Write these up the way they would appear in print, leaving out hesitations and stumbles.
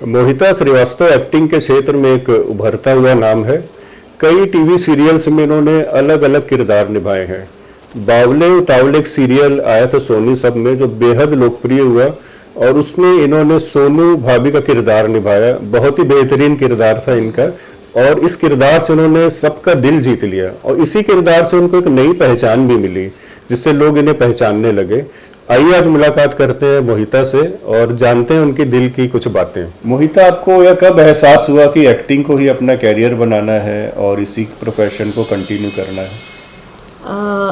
मोहिता Srivastava acting के क्षेत्र में एक उभरता हुआ नाम है। कई टीवी सीरियल्स में इन्होंने अलग अलग किरदार निभाए हैं। बावले उतावले एक सीरियल आया था सोनी सब में जो बेहद लोकप्रिय हुआ और उसमें इन्होंने सोनू भाभी का किरदार निभाया। बहुत ही बेहतरीन किरदार था इनका और इस किरदार से उन्होंने सबका दिल जीत लिया और इसी किरदार से उनको एक नई पहचान भी मिली जिससे लोग इन्हें पहचानने लगे। आइए आज मुलाकात करते हैं मोहिता से और जानते हैं उनके दिल की कुछ बातें। मोहिता, आपको यह कब एहसास हुआ कि एक्टिंग को ही अपना कैरियर बनाना है और इसी प्रोफेशन को कंटिन्यू करना है?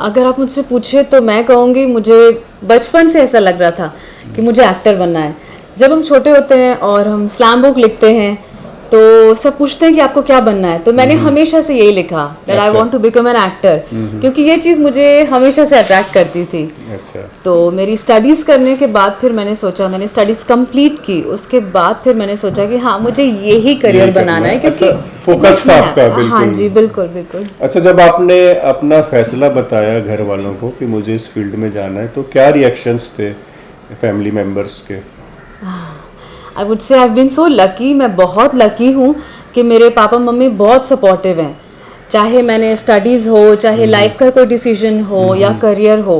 अगर आप मुझसे पूछे तो मैं कहूँगी मुझे बचपन से ऐसा लग रहा था कि मुझे एक्टर बनना है। जब हम छोटे होते हैं और हम स्लैम बुक लिखते हैं तो सब पूछते हैं कि आपको क्या बनना है, तो मैंने हमेशा से यही लिखा that I want to become an actor, क्योंकि ये चीज़ मुझे हमेशा से अट्रैक्ट करती थी। अच्छा। तो मेरी स्टडीज़ करने के बाद फिर मैंने सोचा, मैंने स्टडीज़ कंप्लीट की, उसके बाद फिर मैंने सोचा कि हाँ मुझे यही करियर बनाना है, क्योंकि फोकस था आपका। बिल्कुल। हाँ जी, बिल्कुल बिल्कुल। अच्छा, जब आपने अपना फैसला बताया घर वालों को कि मुझे इस फील्ड में जाना है तो क्या रिएक्शंस थे फैमिली मेम्बर्स के? I would say I have been so lucky, मैं बहुत लकी हूँ कि मेरे पापा मम्मी बहुत सपोर्टिव हैं। चाहे मैंने स्टडीज़ हो, चाहे लाइफ का कोई डिसीजन हो या करियर हो,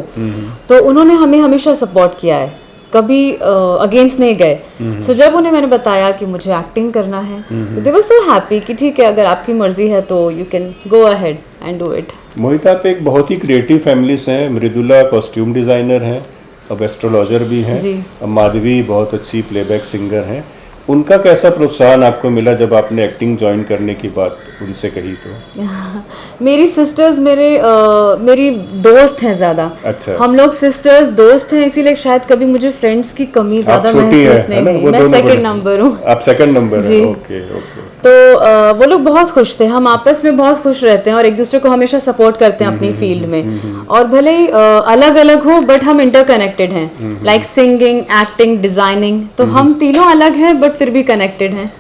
तो उन्होंने हमें हमेशा सपोर्ट किया है, कभी अगेंस्ट नहीं गए। सो जब उन्हें मैंने बताया कि मुझे एक्टिंग करना है तो दे वर सो हैप्पी कि ठीक है, अगर आपकी मर्जी है तो you can go ahead and do it. Mohita, आप एक बहुत ही क्रिएटिव फैमिली से हैं। मृदुला कॉस्ट्यूम डिज़ाइनर हैं, अब एस्ट्रोलॉजर भी हैं, अब माधवी बहुत अच्छी प्लेबैक सिंगर हैं। उनका कैसा प्रोत्साहन आपको मिला जब आपने एक्टिंग ज्वाइन करने की बात उनसे कही तो? मेरी सिस्टर्स मेरी दोस्त हैं ज़्यादा। अच्छा। हम लोग सिस्टर्स दोस्त हैं, इसीलिए शायद कभी मुझे फ्रेंड्स की कमी ज़्यादा महसूस नहीं हुई। मैं सेकंड नंबर हूँ। आप सेकंड नंबर हैं? Okay okay. तो वो लोग बहुत खुश थे, हम आपस में बहुत खुश रहते हैं और एक दूसरे को हमेशा सपोर्ट करते हैं अपनी फील्ड में। और भले ही अलग अलग हो बट हम इंटरकनेक्टेड हैं, लाइक सिंगिंग, एक्टिंग, डिजाइनिंग, तो हम तीनों अलग हैं बट फिर भी कनेक्टेड हैं।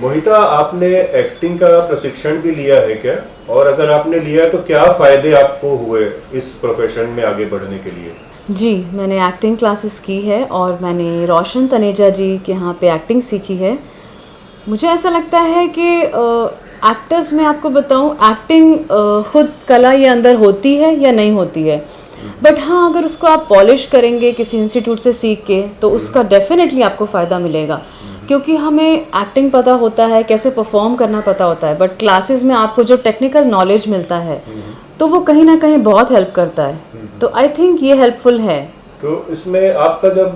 मोहिता, आपने एक्टिंग का प्रशिक्षण भी लिया है क्या? और अगर आपने लिया है तो क्या फायदे आपको हुए इस प्रोफेशन में आगे बढ़ने के लिए? जी, मैंने एक्टिंग क्लासेस की है और मैंने रोशन तनेजा जी के यहाँ पे एक्टिंग सीखी है। मुझे ऐसा लगता है कि एक्टर्स में आपको बताऊं, एक्टिंग खुद कला ये अंदर होती है या नहीं होती है, बट हाँ अगर उसको आप पॉलिश करेंगे किसी इंस्टीट्यूट से सीख के तो उसका डेफिनेटली आपको फ़ायदा मिलेगा, क्योंकि हमें एक्टिंग पता होता है, कैसे परफॉर्म करना पता होता है, बट क्लासेस में आपको जो टेक्निकल नॉलेज मिलता है तो वो कहीं ना कहीं बहुत हेल्प करता है। तो आई थिंक ये हेल्पफुल है। तो इसमें आपका जब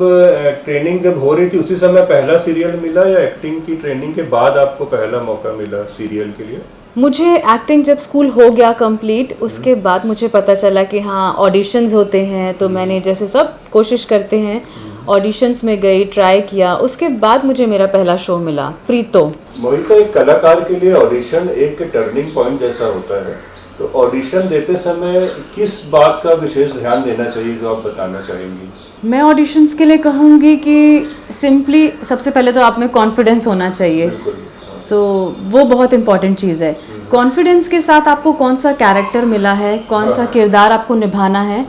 ट्रेनिंग जब हो रही थी उसी समय पहला सीरियल मिला या एक्टिंग की ट्रेनिंग के बाद आपको पहला मौका मिला सीरियल के लिए? मुझे एक्टिंग जब स्कूल हो गया कंप्लीट, उसके बाद मुझे पता चला कि हाँ ऑडिशंस होते हैं, तो मैंने जैसे सब कोशिश करते हैं ऑडिशंस में गई, ट्राई किया, उसके बाद मुझे मेरा पहला शो मिला, प्रीतो। मोहिता, एक कलाकार के लिए ऑडिशन एक टर्निंग पॉइंट जैसा होता है, तो ऑडिशन देते समय किस बात का विशेष ध्यान देना चाहिए जो आप बताना चाहेंगी? मैं ऑडिशंस के लिए कहूँगी कि सिंपली सबसे पहले तो आप में कॉन्फिडेंस होना चाहिए। सो वो बहुत इंपॉर्टेंट चीज़ है। कॉन्फिडेंस के साथ आपको कौन सा कैरेक्टर मिला है, कौन सा किरदार आपको निभाना है,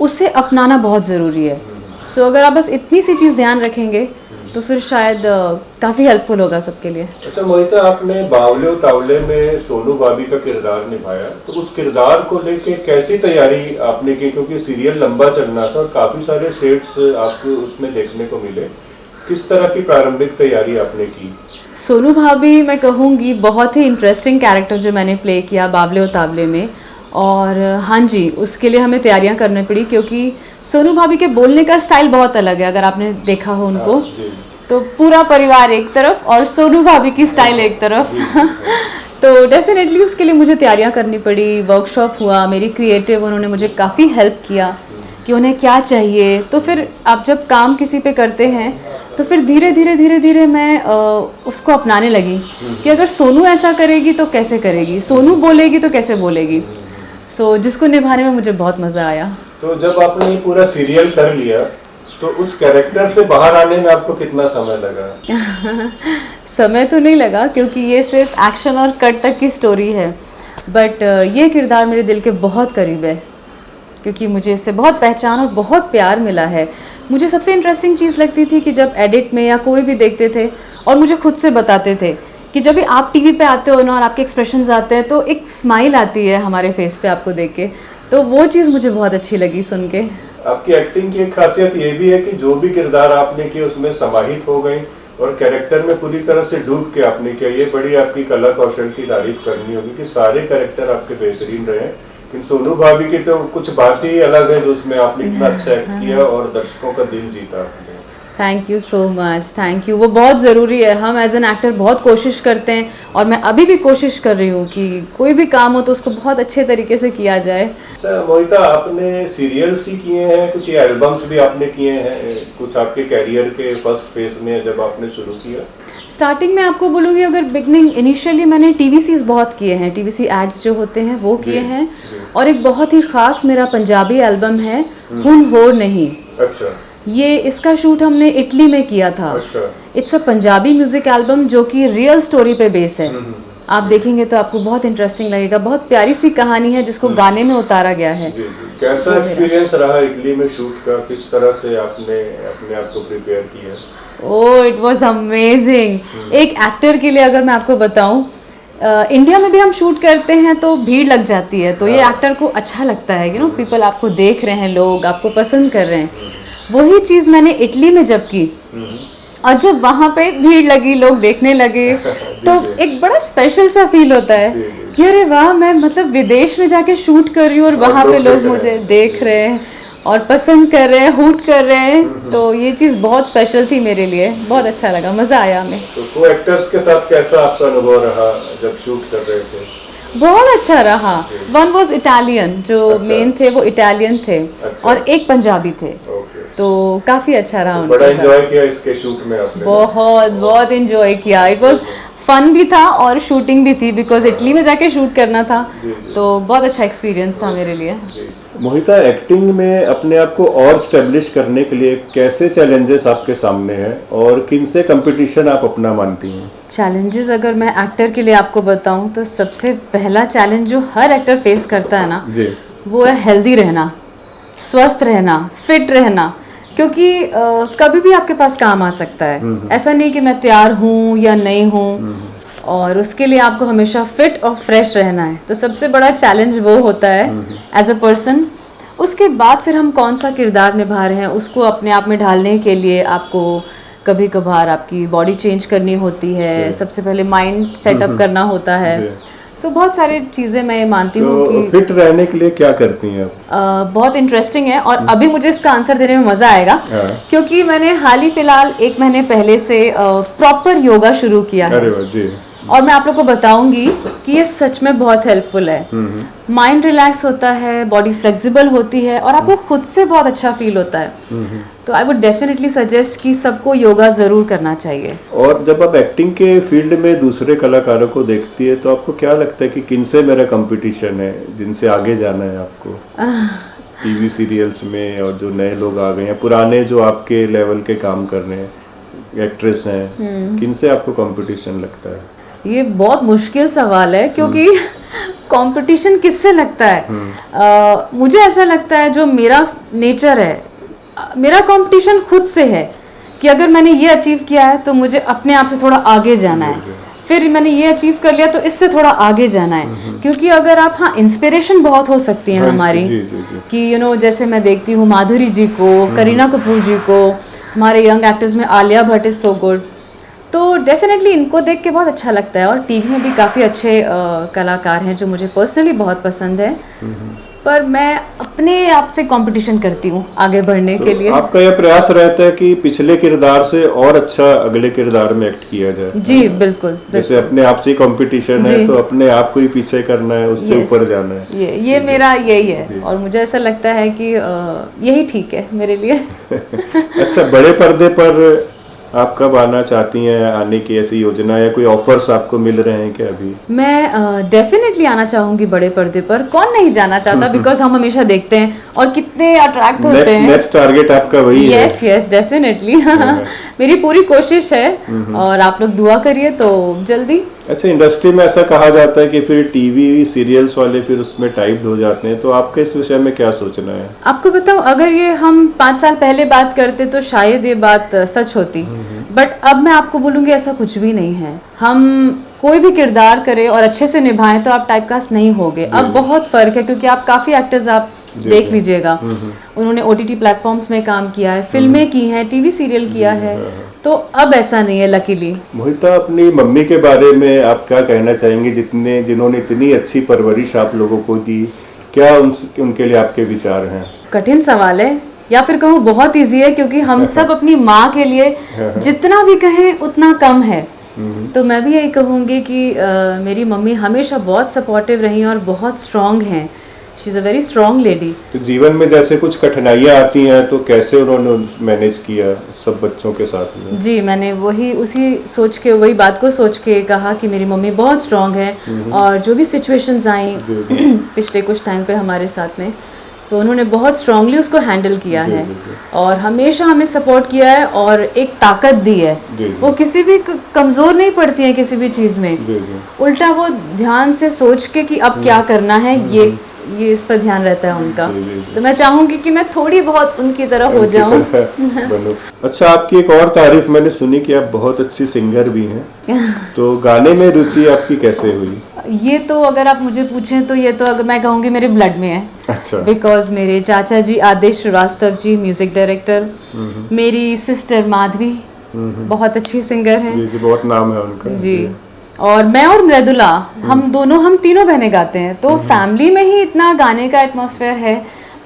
उसे अपनाना बहुत ज़रूरी है। सो अगर आप बस इतनी सी चीज़ ध्यान रखेंगे तो फिर शायद काफ़ी हेल्पफुल होगा सबके लिए। अच्छा मोहिता, आपने बावले उतावले में सोनू भाभी का किरदार निभाया, तो उस किरदार को लेके कैसी तैयारी आपने की? क्योंकि सीरियल लंबा चलना था और काफ़ी सारे शेड्स आपको उसमें देखने को मिले। किस तरह की प्रारंभिक तैयारी आपने की? सोनू भाभी मैं कहूँगी बहुत ही इंटरेस्टिंग कैरेक्टर जो मैंने प्ले किया बावले उतावले में, और हाँ जी उसके लिए हमें तैयारियां करनी पड़ी, क्योंकि सोनू भाभी के बोलने का स्टाइल बहुत अलग है। अगर आपने देखा हो उनको, तो पूरा परिवार एक तरफ और सोनू भाभी की स्टाइल एक तरफ तो डेफिनेटली उसके लिए मुझे तैयारियां करनी पड़ी, वर्कशॉप हुआ, मेरी क्रिएटिव उन्होंने मुझे काफ़ी हेल्प किया कि उन्हें क्या चाहिए। तो फिर आप जब काम किसी पे करते हैं तो फिर धीरे धीरे मैं उसको अपनाने लगी कि अगर सोनू ऐसा करेगी तो कैसे करेगी, सोनू बोलेगी तो कैसे बोलेगी। सो जिसको निभाने में मुझे बहुत मज़ा आया। तो जब आपने ये पूरा सीरियल कर लिया तो उस कैरेक्टर से बाहर आने में आपको कितना समय लगा? समय तो नहीं लगा, क्योंकि ये सिर्फ एक्शन और कट तक की स्टोरी है, बट ये किरदार मेरे दिल के बहुत करीब है, क्योंकि मुझे इससे बहुत पहचान और बहुत प्यार मिला है। मुझे सबसे इंटरेस्टिंग चीज़ लगती थी कि जब एडिट में या कोई भी देखते थे और मुझे खुद से बताते थे कि जब भी आप टीवी पे आते हो ना और आपके एक्सप्रेशंस आते हैं तो एक स्माइल आती है हमारे फेस पे आपको देख के, तो वो चीज़ मुझे बहुत अच्छी लगी सुन के। आपकी एक्टिंग की एक खासियत ये भी है कि जो भी किरदार आपने किए उसमें समाहित हो गई और कैरेक्टर में पूरी तरह से डूब के आपने किया। ये बड़ी आपकी कला कौशल की तारीफ करनी होगी कि सारे कैरेक्टर आपके बेहतरीन रहे, लेकिन सोनू भाभी की तो कुछ बात ही अलग है जो उसमें आपने इतना अच्छा एक्ट किया और दर्शकों का दिल जीता आपने। Thank you so much, thank you. वो बहुत ज़रूरी है, हम एज एन एक्टर बहुत कोशिश करते हैं और मैं अभी भी कोशिश कर रही हूँ कि कोई भी काम हो तो उसको बहुत अच्छे तरीके से किया जाए। अच्छा मोहिता, आपने सीरियल्स ही किए हैं, कुछ एल्बम्स भी आपने किए हैं, कुछ आपके कैरियर के फर्स्ट फेज में जब आपने शुरू किया? स्टार्टिंग में आपको बोलूँगी अगर बिगनिंग इनिशियली मैंने टीवीसीज बहुत किए हैं, टीवीसी एड्स जो होते हैं वो किए हैं, और एक बहुत ही ख़ास मेरा पंजाबी एल्बम है हुन हो नहीं। अच्छा। ये इसका शूट हमने इटली में किया था। अच्छा। It's a Punjabi music album जो कि रियल स्टोरी पे बेस है। आप देखेंगे तो आपको बहुत इंटरेस्टिंग लगेगा, बहुत प्यारी सी कहानी है जिसको गाने में उतारा गया है। जी, जी। कैसा एक्सपीरियंस रहा इटली में शूट का, किस तरह से आपने अपने आप को प्रिपेयर किया? Oh it was amazing. एक एक्टर के लिए अगर मैं आपको बताऊं, इंडिया में भी हम शूट करते हैं तो भीड़ लग जाती है, तो ये एक्टर को अच्छा लगता है, पीपल आपको देख रहे हैं, लोग आपको पसंद कर रहे हैं। वही चीज़ मैंने इटली में जब की और जब वहाँ पे भीड़ लगी, लोग देखने लगे तो एक बड़ा स्पेशल सा फील होता है कि अरे वाह, मैं मतलब विदेश में जाके शूट कर रही हूँ और वहाँ पे लोग मुझे देख रहे हैं और पसंद कर रहे हैं, हूट कर रहे हैं। तो ये चीज़ बहुत स्पेशल थी मेरे लिए, बहुत अच्छा लगा, मज़ा आया हमें। तो को एक्टर्स के साथ कैसा आपका अनुभव रहा जब शूट कर रहे थे? बहुत अच्छा रहा। वन वॉज इटालियन, जो मेन थे वो इटालियन थे और एक पंजाबी थे, तो काफ़ी अच्छा रहा उनके बड़ा साथ। एंजॉय किया इसके शूट में आपने? बहुत एंजॉय किया। इट वाज फन भी था और शूटिंग भी थी, बिकॉज इटली में जाके शूट करना था, तो बहुत अच्छा एक्सपीरियंस था मेरे लिए। मोहिता, एक्टिंग में अपने आप को और स्टेब्लिश करने के लिए कैसे चैलेंजेस आपके सामने हैं और किन से कंपटीशन आप अपना मानती हैं? चैलेंजेस अगर मैं एक्टर के लिए आपको बताऊं तो सबसे पहला चैलेंज जो हर एक्टर फेस करता है ना जी, वो है हेल्दी रहना, स्वस्थ रहना, फिट रहना, क्योंकि कभी भी आपके पास काम आ सकता है। ऐसा नहीं कि मैं तैयार हूँ या नहीं हूँ, और उसके लिए आपको हमेशा फिट और फ्रेश रहना है। तो सबसे बड़ा चैलेंज वो होता है एज अ पर्सन। उसके बाद फिर हम कौन सा किरदार निभा रहे हैं उसको अपने आप में ढालने के लिए आपको कभी कभार आपकी बॉडी चेंज करनी होती है, सबसे पहले माइंड सेटअप करना होता है। सो बहुत सारी चीज़ें मैं ये मानती हूँ कि फिट रहने के लिए क्या करती हैं आप? बहुत इंटरेस्टिंग है और अभी मुझे इसका आंसर देने में मज़ा आएगा, क्योंकि मैंने हाल ही फिलहाल 1 महीने पहले से प्रॉपर योगा शुरू किया है। अरे वाह जी। और मैं आप लोग को बताऊंगी कि ये सच में बहुत हेल्पफुल है। माइंड रिलैक्स होता है, बॉडी फ्लेक्सिबल होती है और आपको खुद से बहुत अच्छा फील होता है। तो आई वुड डेफिनेटली सजेस्ट कि सबको योगा ज़रूर करना चाहिए। और जब आप एक्टिंग के फील्ड में दूसरे कलाकारों को देखती है तो आपको क्या लगता है कि किनसे मेरा कंपटीशन है, जिनसे आगे जाना है आपको टीवी सीरियल्स में, और जो नए लोग आ गए हैं, पुराने जो आपके लेवल के काम कर रहे हैं एक्ट्रेस हैं, किनसे आपको कंपटीशन लगता है? ये बहुत मुश्किल सवाल है, क्योंकि कंपटीशन किससे लगता है? मुझे ऐसा लगता है जो मेरा नेचर है, मेरा कंपटीशन खुद से है कि अगर मैंने ये अचीव किया है तो मुझे अपने आप से थोड़ा आगे जाना है, फिर मैंने ये अचीव कर लिया तो इससे थोड़ा आगे जाना है। क्योंकि अगर आप, हाँ, इंस्पिरेशन बहुत हो सकती है हमारी, कि जैसे मैं देखती हूँ माधुरी जी को, करीना कपूर जी को, हमारे यंग एक्टर्स में Alia Bhatt is so good, तो डेफिनेटली इनको देख के बहुत अच्छा लगता है। और टीवी में भी काफ़ी अच्छे कलाकार हैं जो मुझे पर्सनली बहुत पसंद है, पर मैं अपने आप से कंपटीशन करती हूँ आगे बढ़ने के लिए। आपका यह प्रयास रहता है कि पिछले किरदार से और अच्छा अगले किरदार में एक्ट किया जाए? जी बिल्कुल। जैसे अपने आप से कंपटीशन है तो अपने आप को ही पीछे करना है, उससे ऊपर जाना है। ये मेरा यही है और मुझे ऐसा लगता है कि यही ठीक है मेरे लिए। अच्छा, बड़े पर्दे पर आप कब आना चाहती हैं? आने की ऐसी योजना या कोई ऑफर्स आपको मिल रहे हैं क्या अभी? मैं डेफिनेटली आना चाहूँगी बड़े पर्दे पर, कौन नहीं जाना चाहता, बिकॉज हम हमेशा देखते हैं और इतने अट्रैक्ट होते हैं। नेक्स्ट टारगेट आपका वही है। Yes definitely. मेरी पूरी कोशिश है और आप लोग दुआ करिए तो जल्दी। अच्छा, इंडस्ट्री में ऐसा कहा जाता है कि फिर टीवी सीरियल्स वाले फिर उसमें टाइप्ड हो जाते हैं, तो आपके इस विषय में क्या सोचना है? आपको बताऊं, अगर ये हम 5 साल पहले बात करते तो शायद ये बात सच होती, बट अब मैं आपको बोलूंगी ऐसा कुछ भी नहीं है। हम कोई भी किरदार करें और अच्छे से निभाएं तो आप टाइपकास्ट नहीं होगे। अब बहुत फर्क है, क्योंकि आप काफी एक्टर्स आप देख लीजिएगा, उन्होंने OTT प्लेटफॉर्म्स में काम किया है, फिल्में की हैं, टीवी सीरियल किया है, तो अब ऐसा नहीं है लकीली। मोहिता, अपनी मम्मी के बारे में आप क्या कहना चाहेंगे, जिन्होंने इतनी अच्छी परवरिश आप लोगों को दी? क्या उनके लिए आपके विचार हैं? कठिन सवाल है, या फिर कहूँ बहुत इजी है, क्योंकि हम सब अपनी माँ के लिए जितना भी कहें उतना कम है। तो मैं भी यही कहूँगी कि मेरी मम्मी हमेशा बहुत सपोर्टिव रही और बहुत स्ट्रांग हैं। She is a very strong lady. तो जीवन में जैसे कुछ कठिनाइयाँ आती हैं तो कैसे उन्होंने मैनेज किया सब बच्चों के साथ में? जी, मैंने वही बात को सोच के कहा कि मेरी मम्मी बहुत स्ट्रांग है, और जो भी सिचुएशंस आई पिछले कुछ टाइम पे हमारे साथ में, तो उन्होंने बहुत स्ट्रांगली उसको हैंडल किया है और हमेशा हमें सपोर्ट किया है और एक ताकत दी है। वो किसी भी कमज़ोर नहीं पड़ती है किसी भी चीज़ में, उल्टा वो ध्यान से सोच के कि अब क्या करना है, ये इस पर ध्यान रहता है उनका। तो मैं चाहूंगी कि मैं थोड़ी बहुत उनकी तरह हो जाऊं। अच्छा, आपकी एक और तारीफ मैंने सुनी कि आप बहुत अच्छी सिंगर भी हैं, तो गाने में रुचि आपकी कैसे हुई? ये तो अगर आप मुझे पूछें तो ये तो अगर मैं कहूँगी मेरे ब्लड में है। अच्छा। बिकॉज मेरे चाचा जी आदेश श्रीवास्तव जी म्यूजिक डायरेक्टर, मेरी सिस्टर माधवी बहुत अच्छी सिंगर है जी, बहुत नाम है उनका जी। और मैं और मृदुला, हम तीनों बहनें गाते हैं, तो फैमिली में ही इतना गाने का एटमॉस्फेयर है,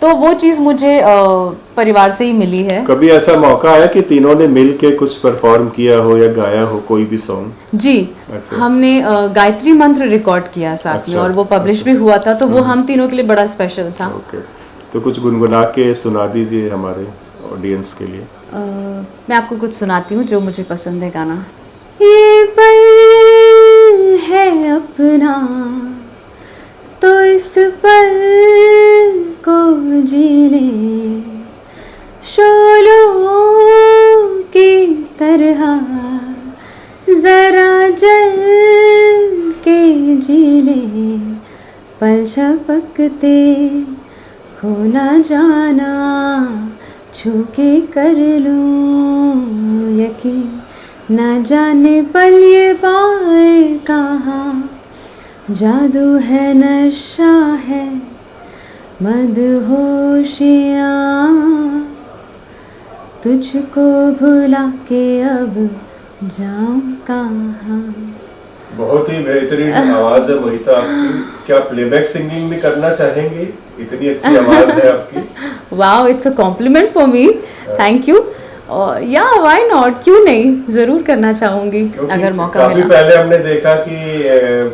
तो वो चीज़ मुझे परिवार से ही मिली है। कभी ऐसा मौका आया कि तीनों ने मिल के कुछ परफॉर्म किया हो या गाया हो कोई भी सॉन्ग? जी। अच्छा। हमने गायत्री मंत्र रिकॉर्ड किया साथ में, और वो पब्लिश भी हुआ था, तो वो हम तीनों के लिए बड़ा स्पेशल था। ओके, तो कुछ गुनगुना के सुना दीजिए हमारे ऑडियंस के लिए। मैं आपको कुछ सुनाती हूँ जो मुझे पसंद है गाना। ये पल है अपना तो इस पल को जीने, शोलों की तरह जरा जल के जीने, पल झपकते खो न जाना, छू के कर लूं यकीन, न जाने पल ये पाए कहाँ, जादू है नशा है मदहोशियाँ, तुझको भुला के अब जाऊं कहाँ। बहुत ही बेहतरीन आवाज है मोहिता आपकी। क्या प्लेबैक सिंगिंग भी करना चाहेंगे? इतनी अच्छी आवाज है आपकी। Wow, it's a compliment for me, thank you. या व्हाई नॉट, क्यों नहीं, जरूर करना चाहूंगी अगर मौका मिला। काफी पहले हमने देखा कि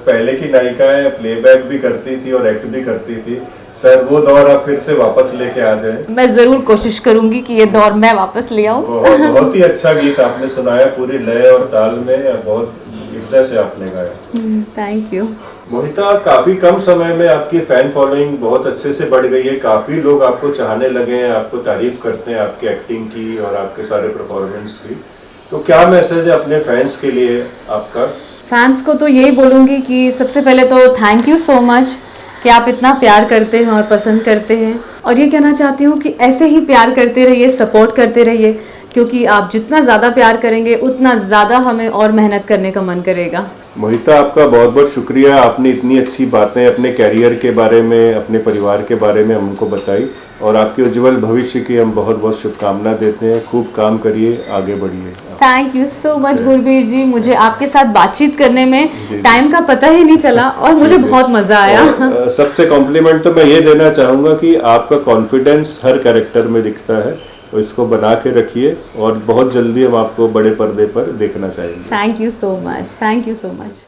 पहले की नायिकाएं प्लेबैक भी करती थी और एक्ट भी करती थी। सर, वो दौर आप फिर से वापस लेके आ जाए। मैं जरूर कोशिश करूंगी कि ये दौर मैं वापस ले आऊं। बहुत ही अच्छा गीत आपने सुनाया, पूरी लय और ताल में, बहुत हृदय से आपने गाया। थैंक यू मोहिता। काफी कम समय में आपकी फैन फॉलोइंग बहुत अच्छे से बढ़ गई है, काफी लोग आपको चाहने लगे हैं, आपको तारीफ करते हैं आपकी एक्टिंग की और आपके सारे परफॉर्मेंस की। तो क्या मैसेज है अपने फैंस के लिए आपका? फैंस को तो यही बोलूंगी कि सबसे पहले तो थैंक यू सो मच कि आप इतना प्यार करते हैं और पसंद करते हैं, और ये कहना चाहती हूँ कि ऐसे ही प्यार करते रहिए, सपोर्ट करते रहिए, क्योंकि आप जितना ज़्यादा प्यार करेंगे उतना ज़्यादा हमें और मेहनत करने का मन करेगा। मोहिता, आपका बहुत बहुत शुक्रिया। आपने इतनी अच्छी बातें अपने कैरियर के बारे में, अपने परिवार के बारे में हमको बताई, और आपके उज्जवल भविष्य की हम बहुत बहुत शुभकामना देते हैं। खूब काम करिए, आगे बढ़िए। Thank you so much Gurbir ji, मुझे आपके साथ बातचीत करने में टाइम का पता ही नहीं चला और मुझे बहुत मजा आया। सबसे कॉम्प्लीमेंट तो मैं ये देना चाहूँगा कि आपका कॉन्फिडेंस हर कैरेक्टर में दिखता है, तो इसको बना के रखिए और बहुत जल्दी हम आपको बड़े पर्दे पर देखना चाहेंगे। Thank you so much, thank you so much.